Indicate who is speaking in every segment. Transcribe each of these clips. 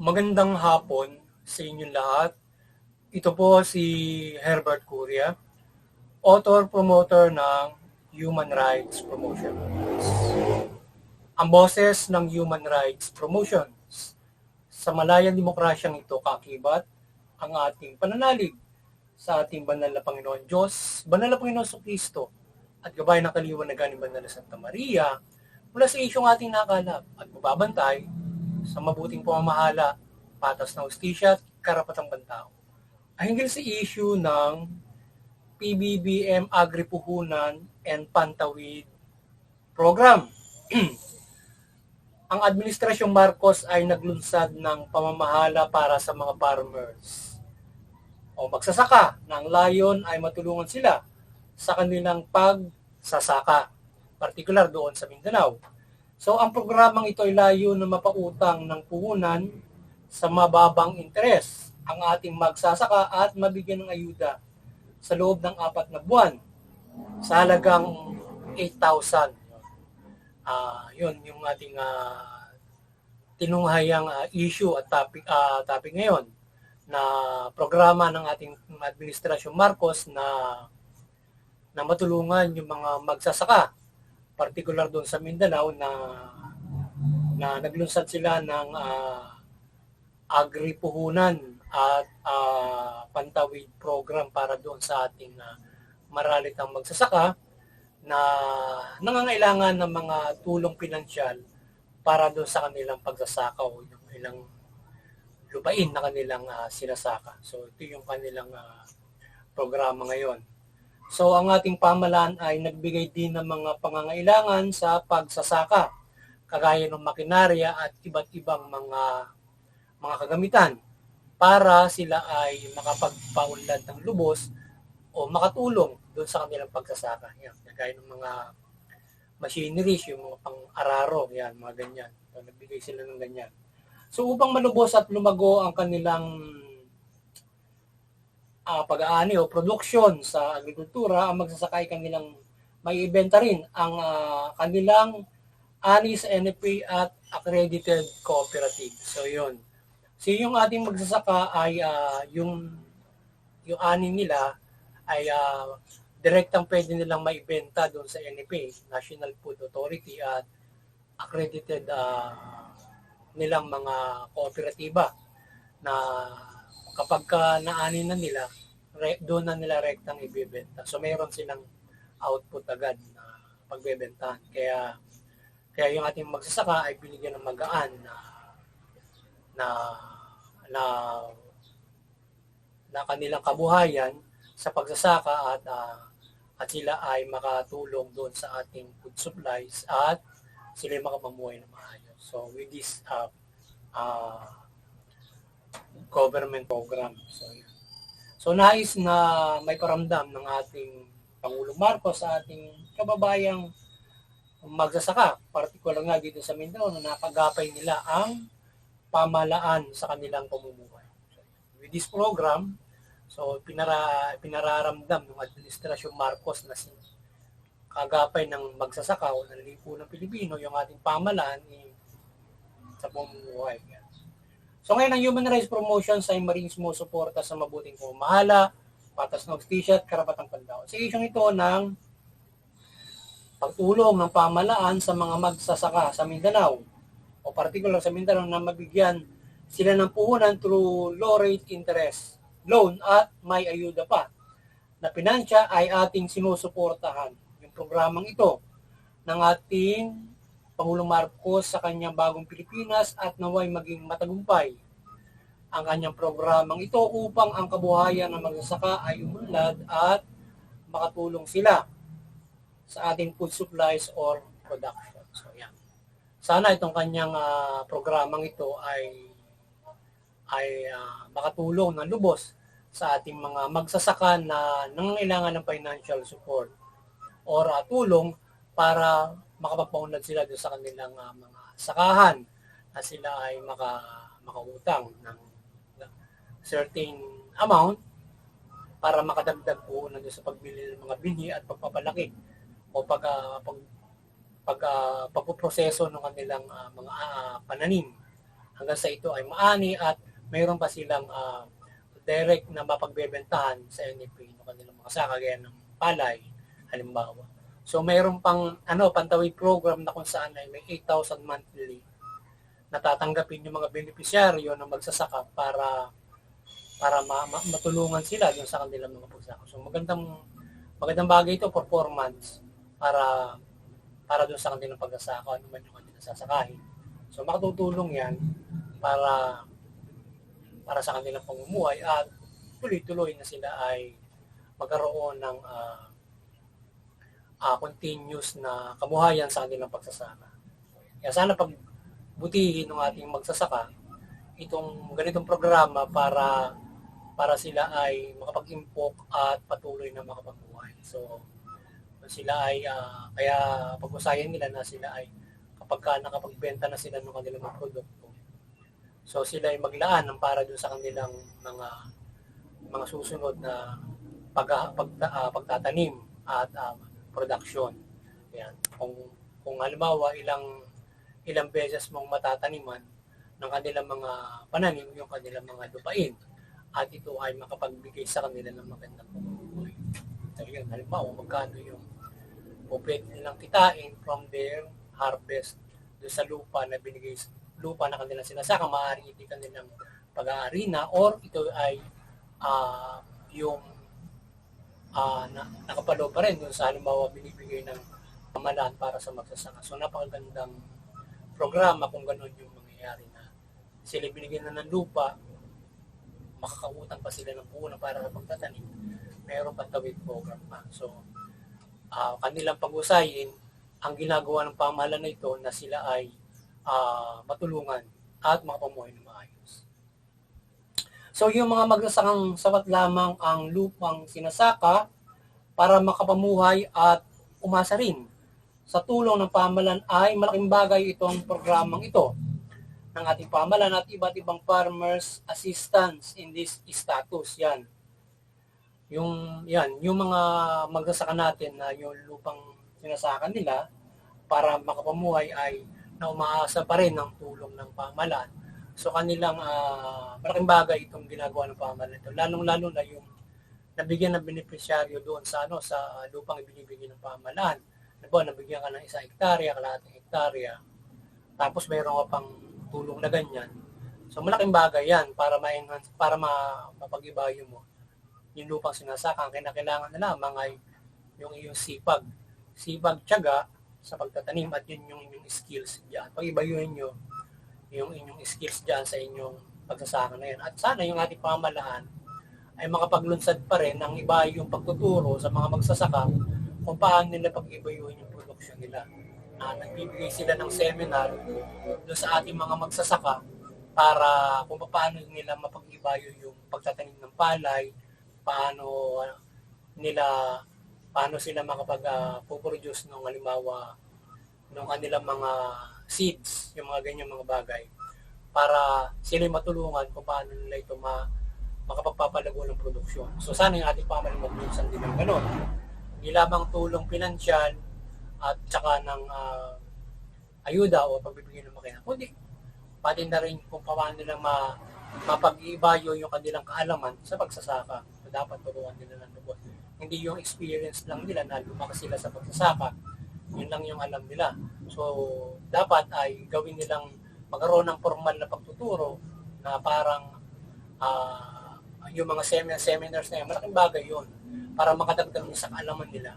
Speaker 1: Magandang hapon sa inyong lahat. Ito po si Herbert Curia, author-promoter ng Human Rights Promotion. Ang boses ng Human Rights Promotion. Sa malayang demokrasyang ito kakibat ang ating pananalig sa ating banal na Panginoon Diyos, banal na Panginoon Kristo, at gabay ng kaliwanagan ni Banal na Santa Maria mula sa isyong ating nakalap at magbabantay sa mabuting pamamahala, patas na hustisya at karapatang pantao. Ang hinggil sa issue ng PBBM Agri-Puhunan and Pantawid Program. Ang Administrasyong Marcos ay naglunsad ng pamamahala para sa mga farmers o magsasaka na ang layon ay matulungan sila sa kanilang pagsasaka, partikular doon sa Mindanao. So ang programang ito ay layo na mapautang ng puhunan sa mababang interes ang ating magsasaka at mabigyan ng ayuda sa loob ng 4 na buwan sa halagang 8,000. Yun yung ating tinunghayang issue at topic ngayon na programa ng ating Administrasyong Marcos na matulungan yung mga magsasaka, partikular doon sa Mindanao na naglunsad sila ng agri-puhunan at pantawid program para doon sa ating maralitang magsasaka na nangangailangan ng mga tulong pinansyal para doon sa kanilang pagsasaka o yung ilang lupain na kanilang sinasaka. So ito yung kanilang programa ngayon. So ang ating pamahalaan ay nagbigay din ng mga pangangailangan sa pagsasaka, kagaya ng makinarya at iba't ibang mga kagamitan para sila ay makapagpaunlad ng lubos o makatulong doon sa kanilang pagsasaka. Yan, kagaya ng mga machineries, yung mga pang-araro, yan, mga ganyan. So, nagbigay sila ng ganyan. So upang malubos at lumago ang kanilang pag-aani o produksyon sa agrikultura, ang magsasaka ay kanilang may ibenta rin ang kanilang ani sa NFA at accredited cooperative. So yun. So yung ating magsasaka ay yung ani nila ay direktang pwede nilang maibenta doon sa NFA, National Food Authority, at accredited nilang mga kooperatiba na kapag naani na nila, doon na nila rektang ibebenta. So mayroon silang output agad na pagbebentahan. Kaya yung ating magsasaka ay binigyan ng magaan na kanilang kabuhayan sa pagsasaka at sila ay makatulong doon sa ating food supplies at sila ay makapamuhay na maayos. So with this government program. So nais na may paramdam ng ating Pangulong Marcos sa ating kababayang magsasaka, partikular nga dito sa Mindanao, na napagapay nila ang pamahalaan sa kanilang pamumuhay. So, with this program, so pinararamdam ng Administrasyong Marcos na kagapay ng magsasaka o ng lipunang Pilipino yung ating pamahalaan sa pamumuhay. So ngayon ang Human Rights Promotion ay maring sumusuporta sa mabuting pamamahala, patas na hustisya at karapatang pantao. Sa isyong ito ng pagtulong ng pamahalaan sa mga magsasaka sa Mindanao o particular sa Mindanao na mabigyan sila ng puhunan through low rate interest loan at may ayuda pa na pinansya ay ating sinusuportahan. Yung programang ito ng ating Pangulong Marcos sa kanyang bagong Pilipinas at naway maging matagumpay ang kanyang programang ito upang ang kabuhayan ng magsasaka ay umunlad at makatulong sila sa ating food supplies or production. So yan. Sana itong kanyang programang ito ay makatulong ng lubos sa ating mga magsasaka na nangangailangan ng financial support or tulong para makapagpaunlad sila doon sa kanilang mga sakahan na sila ay makautang ng certain amount para makadagdag po na doon sa pagbili ng mga binhi at pagpapalaki o pagpoproseso ng kanilang mga pananim hanggang sa ito ay maani at mayroon pa silang direct na mapagbebentahan sa NFA ng kanilang mga saka gaya ng palay halimbawa. So mayroon pang pantawid program na kung saan ay may 8,000 monthly natatanggapin yung mga benepisyaryo na magsasaka para matulungan sila dun sa kanilang mga pagsasaka. So magandang bagay ito for 4 months para dun sa kanilang pagsasaka, ano man yung kanilang sasakahin. So makatutulong yan para sa kanilang pamumuhay at tuloy-tuloy na sila ay magkaroon ng continuous na kabuhayan sa kanilang pagsasaka. Kaya sana pagbutihin ng ating magsasaka itong ganitong programa para sila ay makapag-impok at patuloy na makapabuhay. So sila ay kaya pag-usayan nila na sila ay kapag nakapagbenta na sila ng kanilang mga produkto, so sila ay maglaan ng para doon sa kanilang mga susunod na pagtatanim at production. Yan. Kung halimbawa ilang beses mong matataniman ng kanilang mga pananim yung kanilang mga lupain at ito ay makapagbigay sa kanila ng magandang pamumuhay. So yun, halimbawa magkano yung pwede nilang kitain from their harvest doon sa lupa na kanilang sinasaka, maaaring hindi kanilang pag-aari na or ito ay yung nakapalo pa rin doon sa halimbawa binibigay ng pamahalaan para sa magsasaka. So napakagandang programa kung gano'n yung mangyayari na sila binigyan na ng lupa, makakautang pa sila ng puhunan para sa pagtatanim, mayroon pang tawid program pa. So kanilang pag-usayin ang ginagawa ng pamahalaan na ito na sila ay matulungan at makapamuhay na maayos. So yung mga magsasakang sapat lamang ang lupang sinasaka para makapamuhay at umasa rin sa tulong ng pamahalaan ay malaking bagay itong programang ito ng ating pamahalaan at iba't ibang farmers assistance in this status. Yung mga magsasaka natin na yung lupang sinasaka nila para makapamuhay ay na umaasa pa rin ng tulong ng pamahalaan. So kanilang malaking bagay itong ginagawa ng pamahalaan ito. Lalong-lalo na yung nabigyan ng benepisyaryo doon sa lupang ibinibigay ng pamahalaan. Nabigyan ka ng 1 hektarya, kalahating hektarya. Tapos mayroon ka pang tulong na ganyan. So malaking bagay yan para ma-enhance, para mapag-ibayo mo yung lupang sinasaka. Ang kinakailangan na lamang ay yung iyong sipag, tiyaga sa pagtatanim at yun yung inyong skills diyan. Pag-ibayuhin nyo yung inyong skills diyan sa inyong pagsasaka na yan. At sana yung ating pamahalaan ay makapaglunsad pa rin ng iba yung pagtuturo sa mga magsasaka kung paano nila pag-ibayuhin yung produksyon nila. Nagbibigay sila ng seminar doon sa ating mga magsasaka para kung paano nila mapag-ibayo yung pagtatanim ng palay, paano sila makapag-produce ng halimbawa ng kanilang mga seeds, yung mga ganyang mga bagay, para sila matulungan kung paano nila ito makapagpapalago ng produksyon. So sana yung ating pamahalaan maglunsan din ng gano'n. Hindi lamang tulong pinansyal at saka ng ayuda o pagbibigay ng makina, kundi pati na rin kung paano nila mapag-ibayo yung kanilang kaalaman sa pagsasaka. So dapat turuan nila ng lubos. Hindi yung experience lang nila na lumakas sila sa pagsasaka, yun lang yung alam nila. So dapat ay gawin nilang magkaroon ng formal na pagtuturo na parang yung mga seminars na yan, malaking bagay yun para makadagdag sa kaalaman nila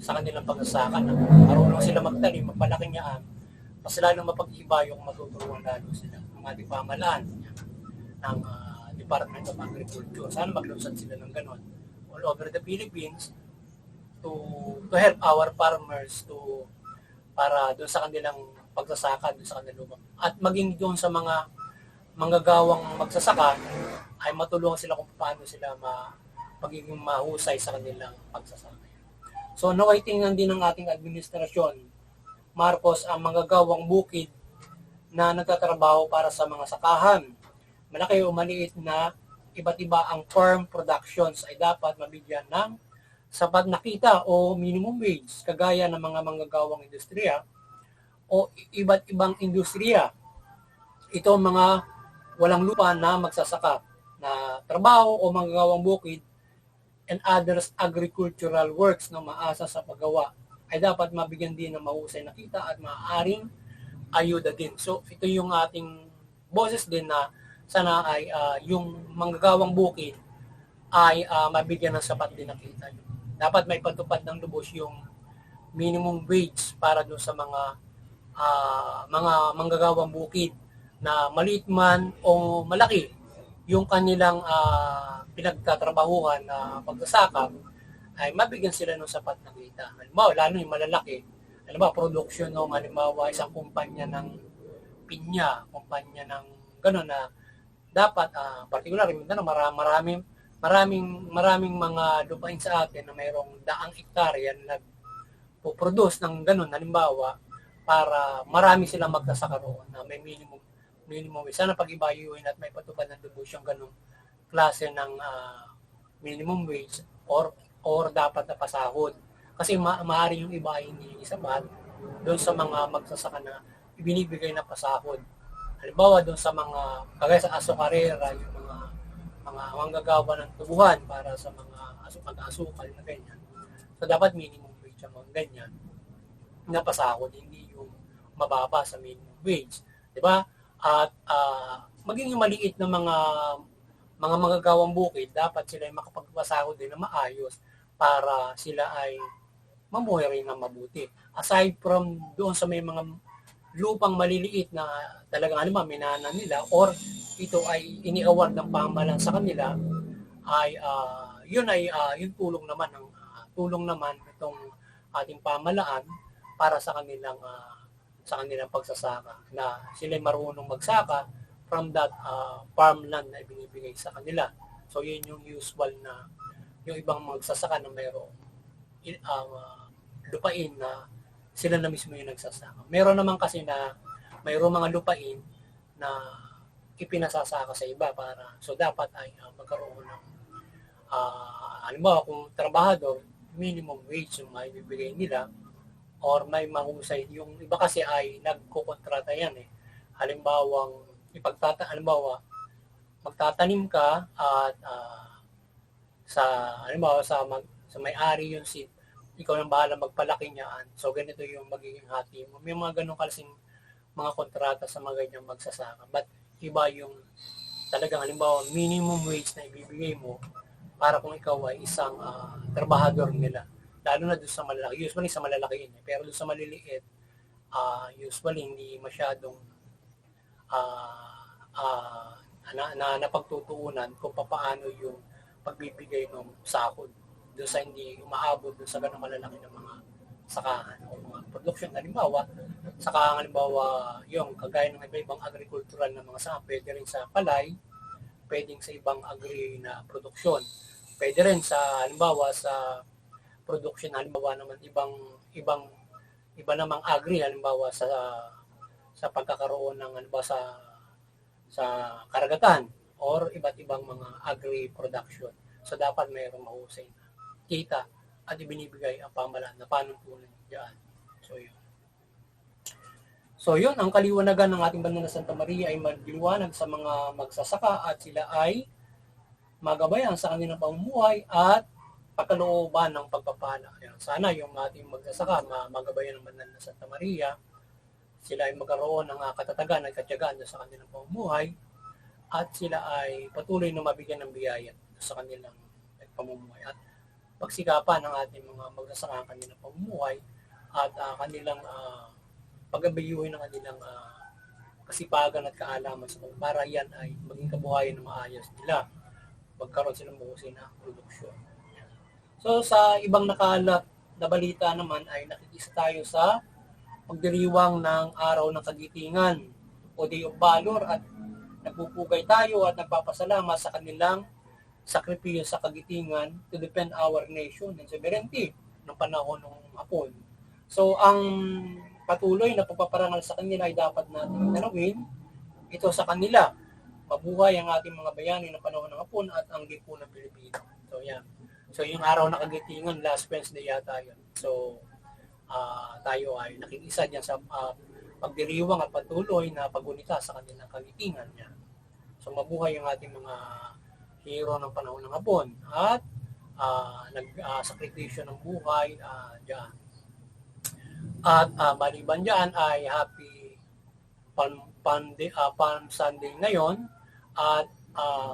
Speaker 1: sa kanilang pagsasaka na marunong sila magtanim, magpalaking yaan, mas lalong mapag-iba yung matuturuan lalo sila ng ating pamahalaan ng Department of Agriculture. Sana maglunsad sila ng ganon all over the Philippines to help our farmers para doon sa kanilang pagsasaka, doon sa kanilang lupa. At maging doon sa mga manggagawang magsasaka ay matulungan sila kung paano sila magiging mahusay sa kanilang pagsasaka. So naway tingnan din ng ating administrasyon, Marcos, ang manggagawang bukid na nagtatrabaho para sa mga sakahan. Malaki o maliit na iba't iba ang farm productions ay dapat mabigyan ng sapat na kita o minimum wage, kagaya ng mga manggagawang industriya o iba't ibang industriya. ito mga walang lupa na magsasaka na trabaho o manggagawang bukid and others agricultural works na maasa sa paggawa ay dapat mabigyan din ng mahusay na kita at maaaring ayuda din. So ito yung ating boses din na sana ay yung manggagawang bukid ay mabigyan ng sapat din na kita. Dapat may patupad ng lubos yung minimum wage para doon sa mga manggagawang bukid na maliit man o malaki yung kanilang pinagtatrabahuhan na pagsasaka ay mabigyan sila ng sapat na kita. Halimbawa, lalo yung malalaki, halimbawa, production ng halimbawa isang kumpanya ng pinya, kumpanya ng gano'n na dapat, particular, maraming mga lupain sa atin na mayroong daang hektarya na nagpo-produce ng gano'n, halimbawa, para marami silang magsasaka roon na may minimum sana pag-ibayuhin at may patupad ng lubos yung ganung klase ng minimum wage or dapat na pasahod. Kasi maaari yung iba ay hindi sapat doon sa mga magsasaka na ibinibigay na pasahod. Halimbawa doon sa mga kagaya sa asokarera, yung mga manggagawa ng tubuhan para sa mga pag-asukal na ganyan. So dapat minimum wage ang mga ganyan na pasahod, hindi yung mababa sa minimum wage. 'Di ba? At maging yung maliit na mga manggagawang bukid, dapat sila ay makapagpasahod din na maayos para sila ay mamuhay rin ng mabuti. Aside from doon sa may mga lupang maliliit na talagang minana nila or ito ay ini-award ng pamahalaan sa kanila, ay yung tulong naman itong ating pamahalaan para sa kanilang pagsasaka, na sila marunong magsaka from that farmland na ibinibigay sa kanila. So yun yung usual na yung ibang magsasaka na mayroong lupain na sila na mismo yung nagsasaka. Meron naman kasi na mayroong mga lupain na ipinasasaka sa iba so dapat ay magkaroon ng halimbawa kung trabahador, minimum wage yung maibibigay nila or may mahusay. Yung iba kasi ay nagkukontrata yan eh. Halimbawa, magtatanim ka at sa may-ari yung seed, ikaw nang bahala magpalaki niyan. So ganito yung magiging hati mo. May mga ganun kasing mga kontrata sa mga ganyang magsasaka. But iba yung talagang halimbawa minimum wage na ibibigay mo para kung ikaw ay isang trabahador nila. Lalo na doon sa malalaki. Usually sa malalaki yun. Pero doon sa maliliit, usually hindi masyadong napagtutuunan kung paano yung pagbibigay ng sahod doon sa hindi umaabot doon sa ganang malalaki ng mga sakahan o mga production. Halimbawa, yung kagaya ng iba-ibang agricultural na mga saka, pwede rin sa palay, pwedeng sa ibang agri na produksyon. Pwede rin sa production, halimbawa naman iba namang agri, halimbawa sa pagkakaroon ng sa karagatan or iba't ibang mga agri production. So dapat mayroong mahusay na kita at ibinibigay ang pamahalaan na panuntunan diyan. So yun, ang kaliwanagan ng ating Banal na Santa Maria ay magliwanag sa mga magsasaka at sila ay magabayan sa kanilang pamumuhay at pagkalooban ng pagpapala. Sana yung ating magsasaka magabayan ng Banal na Santa Maria, sila ay magkaroon ng katatagan at katiyagaan sa kanilang pamumuhay at sila ay patuloy na mabigyan ng biyaya sa kanilang pamumuhay at pagsikapan ng ating mga magsasaka ang kanilang pamumuhay at kanilang pag-abayuhin ng kanilang kasipagan at kaalaman sa para yan ay maging kabuhayan na maayos nila, magkaroon silang mahusay na produksyon. So sa ibang nakalat na balita naman ay nakikisa tayo sa pagdiriwang ng Araw ng Kagitingan o Day of Valor at nagpupugay tayo at nagpapasalamat sa kanilang sakripisyo sa kagitingan to defend our nation and sovereignty ng panahon ng Hapon. So ang patuloy na pagpaparangal sa kanila ay dapat natin tanawin ito sa kanila. Mabuhay ang ating mga bayani ng panahon ng Hapon at ang lipunang Pilipino. So yan. So yung araw na kagitingan, last Wednesday yata yun. So tayo ay nakikisa dyan sa pagdiriwang at patuloy na paggunita sa kanilang kagitingan niya. So mabuhay ang ating mga hero ng panahon ng Hapon at nagsakripisyo ng buhay dyan. At maliban dyan ay happy Palm Sunday ngayon at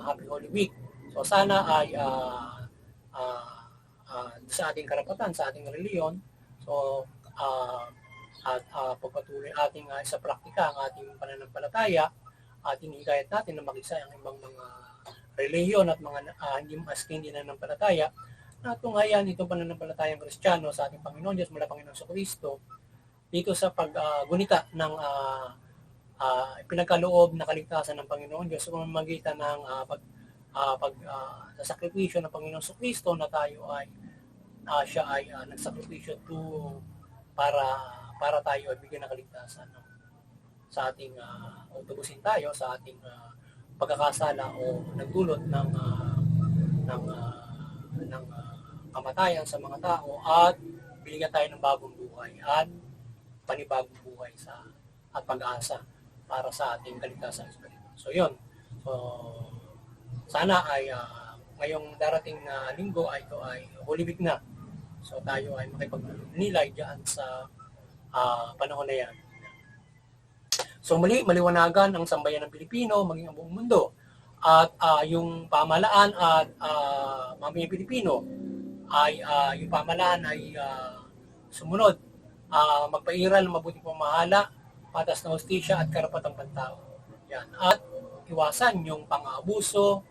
Speaker 1: Happy Holy Week. So sana ay sa ating karapatan, sa ating reliyon, so pagpatuloy ating sa praktika ang ating pananampalataya, ating hikayat natin na makisa ang ibang mga reliyon at mga hindi nananampalataya na tunghayan itong pananampalatayang Kristiyano sa ating Panginoon Diyos mula Panginoon sa Kristo dito sa paggunita ng pinagkaloob na kaligtasan ng Panginoon Diyos sa pamamagitan ng sa sakripisyo ng Panginoon sa Kristo na tayo ay siya ay nagsakripisyo para tayo ay bigyan ng kaligtasan sa ating utubusin tayo sa ating pagkakasala o nagdulot ng kamatayan sa mga tao at binigyan tayo ng bagong buhay at panibagong buhay at pag-asa para sa ating kaligtasan espiritu. So yun. So sana ay ngayong darating na linggo ay ito ay Holy Week na. So tayo ay makipagnilay diyan sa panahon na yan. So muli, maliwanagan ang sambayan ng Pilipino, maging ang buong mundo. At yung pamahalaan at mamayang Pilipino ay yung pamahalaan ay sumunod, magpairal ng mabuting pamahala, patas na hustisya at karapatang pantao. Yan. At iwasan yung pang-aabuso,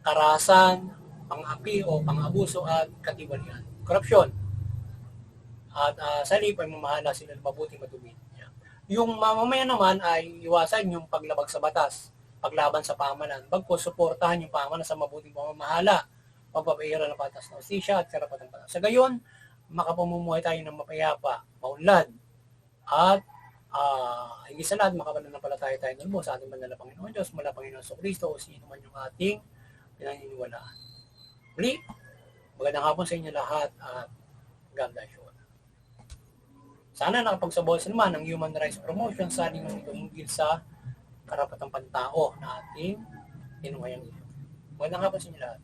Speaker 1: karahasan, pang-api o pang-abuso at katiwalian. Korupsyon. At sa halip ay mamahala sila ng mabuting matubig. Yung mamamayan naman ay iwasan yung paglabag sa batas, paglaban sa pamahalaan. Bagkus, suportahan yung pamahalaan sa mabuting pamamahala, pagpapairal ng patas na hustisya at karapatang pantao. Sa gayon, makapamumuhay tayo ng mapayapa, maunlad, at higit sa lahat, makapananampalataya tayo ng sa ating banal na Panginoon Diyos, mula Panginoon sa Kristo, o sino man yung ating pinaniniwalaan. Muli, magandang hapon sa inyo lahat at God bless you. Sana nakapagsabaw sa naman ng human rights promotion sa aling ito hinggil sa karapatang pantao na ating tinunghayang ito. Magandang hapon sa inyo lahat.